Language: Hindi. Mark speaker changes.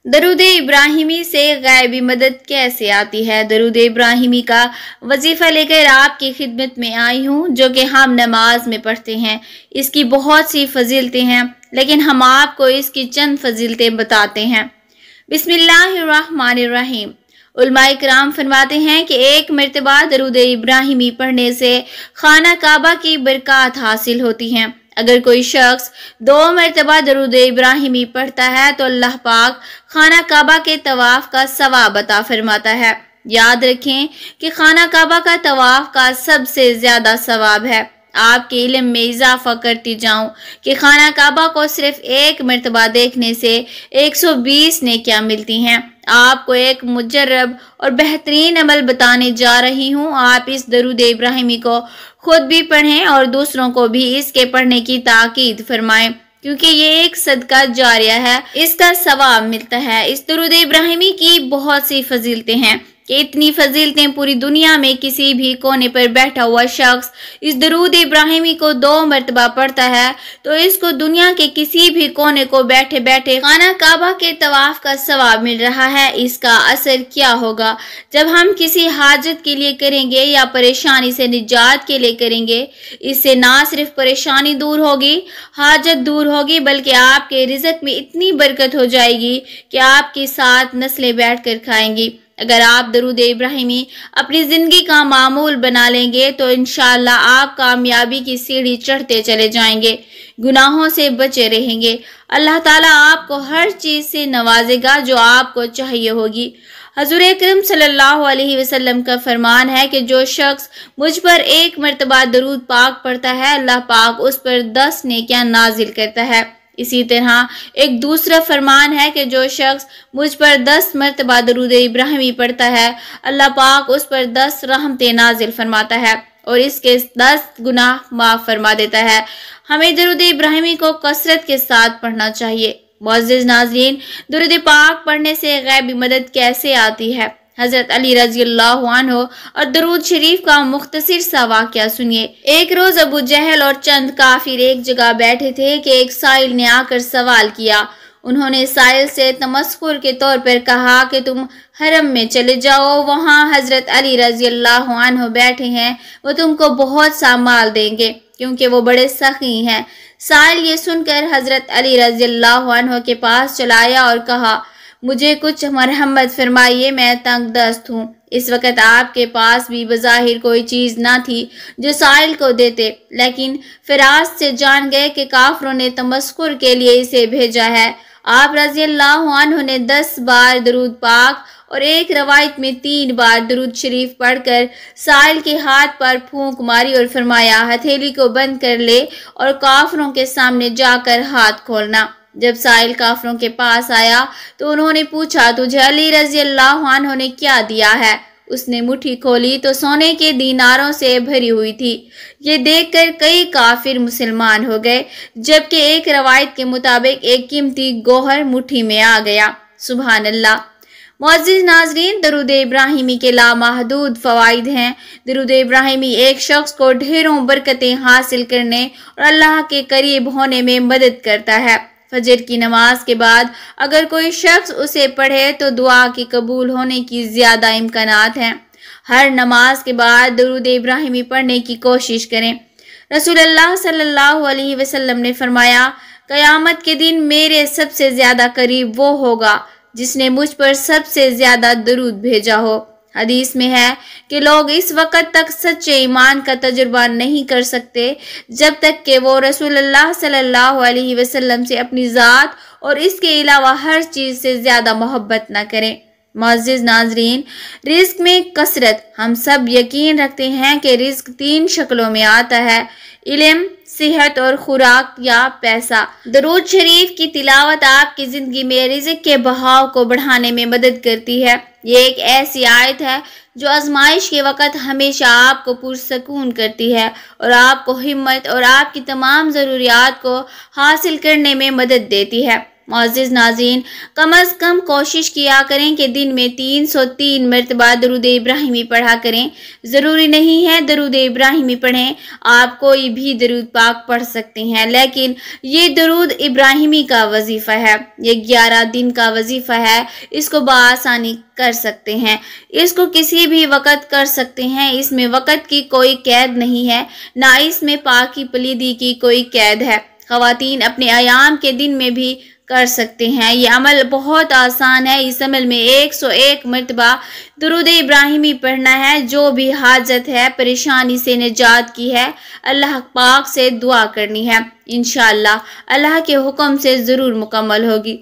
Speaker 1: दरूद इब्राहिमी से गैबी मदद कैसे आती है। दरूद इब्राहिमी का वजीफ़ा लेकर आपकी खिदमत में आई हूँ, जो कि हम नमाज में पढ़ते हैं। इसकी बहुत सी फजीलतें हैं, लेकिन हम आपको इसकी चंद फजीलतें बताते हैं। बिस्मिल्लाहिर्रहमानिर्रहीम। उलमाए किराम फरमाते हैं कि एक मरतबा दरूद इब्राहिमी पढ़ने से खाना काबा की बरकत हासिल होती हैं। अगर कोई शख्स 2 मरतबा दरूद इब्राहिमी पढ़ता है तो अल्लाह पाक खाना काबा के तवाफ का सवाब अता फरमाता है। याद रखें कि खाना काबा का तवाफ का सबसे ज्यादा सवाब है। आपके इल्म में इजाफा करती जाऊं कि खाना काबा को सिर्फ एक मरतबा देखने से 120 नेकियां मिलती हैं। आपको एक मुजर्रब और बेहतरीन अमल बताने जा रही हूँ। आप इस दरूद इब्राहिमी को खुद भी पढ़ें और दूसरों को भी इसके पढ़ने की ताकीद फरमाएं, क्योंकि ये एक सदका जारिया है, इसका सवाब मिलता है। इस दरूद इब्राहिमी की बहुत सी फजीलतें हैं कि इतनी फजीलतें पूरी दुनिया में किसी भी कोने पर बैठा हुआ शख्स इस दरूद इब्राहिमी को 2 मरतबा पढ़ता है तो इसको दुनिया के किसी भी कोने को बैठे बैठे खाना काबा के तवाफ का सवाब मिल रहा है। इसका असर क्या होगा जब हम किसी हाजत के लिए करेंगे या परेशानी से निजात के लिए करेंगे। इससे ना सिर्फ परेशानी दूर होगी, हाजत दूर होगी, बल्कि आपके रिज़्क में इतनी बरकत हो जाएगी कि आपकी 7 नस्लें बैठ कर खाएंगी। अगर आप दरूद इब्राहिमी अपनी ज़िंदगी का मामूल बना लेंगे तो इंशाअल्लाह आप कामयाबी की सीढ़ी चढ़ते चले जाएंगे, गुनाहों से बचे रहेंगे। अल्लाह ताला आपको हर चीज़ से नवाजेगा जो आपको चाहिए होगी। हज़ूर अकरम सल्लल्लाहु अलैहि वसल्लम का फरमान है कि जो शख्स मुझ पर 1 मरतबा दरूद पाक पढ़ता है, अल्लाह पाक उस पर 10 नेकियां नाजिल करता है। इसी तरह एक दूसरा फरमान है कि जो शख्स मुझ पर 10 मरतबा दरूद इब्राहिमी पढ़ता है, अल्लाह पाक उस पर 10 रहमतें नाजिल फरमाता है और इसके 10 गुनाह माफ़ फरमा देता है। हमें दरूद इब्राहिमी को कसरत के साथ पढ़ना चाहिए। मुअज़्ज़िज़ नाज़रीन, दरूद पाक पढ़ने से गैबी मदद कैसे आती है। हज़रत अली रज़ियल्लाहु अन्हु और दरूद शरीफ का मुख्तसर सा वाक़या सुनिए। एक रोज़ अबू जहल और चंद काफिर एक जगह बैठे थे कि एक साइल ने आकर सवाल किया। उन्होंने साइल से तमस्खुर के तौर पर कहा कि तुम हरम में चले जाओ, वहाँ हज़रत अली रज़ियल्लाहु अन्हु बैठे हैं, वो तुमको बहुत सा माल देंगे क्योंकि वो बड़े सखी हैं। साइल ये सुनकर हज़रत अली रज़ियल्लाहु अन्हु के पास चलाया और कहा, मुझे कुछ मरहमत फरमाइए, मैं तंग दस्त हूँ। इस वक्त आपके पास भी बज़ाहिर कोई चीज़ ना थी जो साइल को देते, लेकिन फिरास से जान गए कि काफरों ने तमस्कुर के लिए इसे भेजा है। आप रज़ियल्लाहु अन्हु ने 10 बार दरूद पाक और एक रवायत में 3 बार दरूद शरीफ पढ़कर साइल के हाथ पर फूंक मारी और फरमाया, हथेली को बंद कर ले और काफरों के सामने जाकर हाथ खोलना। जब साइल काफरों के पास आया तो उन्होंने पूछा, तुझे अली रज़ियल्लाहु अन्हु ने क्या दिया है। उसने मुट्ठी खोली तो सोने के दीनारों से भरी हुई थी। ये देखकर कई काफिर मुसलमान हो गए, जबकि एक रवायत के मुताबिक एक कीमती गोहर मुट्ठी में आ गया। सुभान अल्लाह। मुअज़्ज़िज़ नाज़रीन, दरूद इब्राहिमी के लामहदूद फ़वाइद हैं। दरूद इब्राहिमी एक शख्स को ढेरों बरकतें हासिल करने और अल्लाह के करीब होने में मदद करता है। फजर की नमाज के बाद अगर कोई शख्स उसे पढ़े तो दुआ के कबूल होने की ज़्यादा इम्कानात हैं। हर नमाज के बाद दरूद इब्राहिमी पढ़ने की कोशिश करें। रसूलुल्लाह सल्लल्लाहु अलैहि वसल्लम ने फरमाया, क़यामत के दिन मेरे सबसे ज़्यादा करीब वो होगा जिसने मुझ पर सबसे ज़्यादा दरूद भेजा हो। हदीस में है कि लोग इस वक़्त तक सच्चे ईमान का तजुर्बा नहीं कर सकते जब तक कि वो रसूलुल्लाह सल्लल्लाहु अलैहि वसल्लम से अपनी ज़ात और इसके अलावा हर चीज़ से ज़्यादा मोहब्बत न करें। मुअज़्ज़िज़ नाज़रीन, रिज़्क में कसरत। हम सब यकीन रखते हैं कि रिज़्क 3 शक्लों में आता है, इल्म, सेहत और खुराक या पैसा। दरूद शरीफ की तिलावत आपकी ज़िंदगी में रिज़्क के बहाव को बढ़ाने में मदद करती है। ये एक ऐसी आयत है जो आजमाइश के वक़्त हमेशा आपको पुरसकून करती है और आपको हिम्मत और आपकी तमाम ज़रूरियात को हासिल करने में मदद देती है। मोअज़्ज़िज़ नाज़रीन, कम अज़ कम कोशिश किया करें कि दिन में 303 मरतबा दरूद इब्राहिमी पढ़ा करें। ज़रूरी नहीं है दरूद इब्राहिमी पढ़ें, आप कोई भी दरूद पाक पढ़ सकते हैं, लेकिन ये दरूद इब्राहिमी का वजीफ़ा है, ये 11 दिन का वजीफ़ा है। इसको बआसानी कर सकते हैं, इसको किसी भी वक़्त कर सकते हैं। इसमें वक़्त की कोई कैद नहीं है, ना इसमें पाकी पलीदी की कोई कैद है। ख़वातीन अपने अयाम के दिन में भी कर सकते हैं। ये अमल बहुत आसान है। इस अमल में 101 मरतबा दुरूद इब्राहिमी पढ़ना है। जो भी हाजत है, परेशानी से निजात की है, अल्लाह पाक से दुआ करनी है। इंशाअल्लाह अल्लाह के हुक्म से ज़रूर मुकम्मल होगी।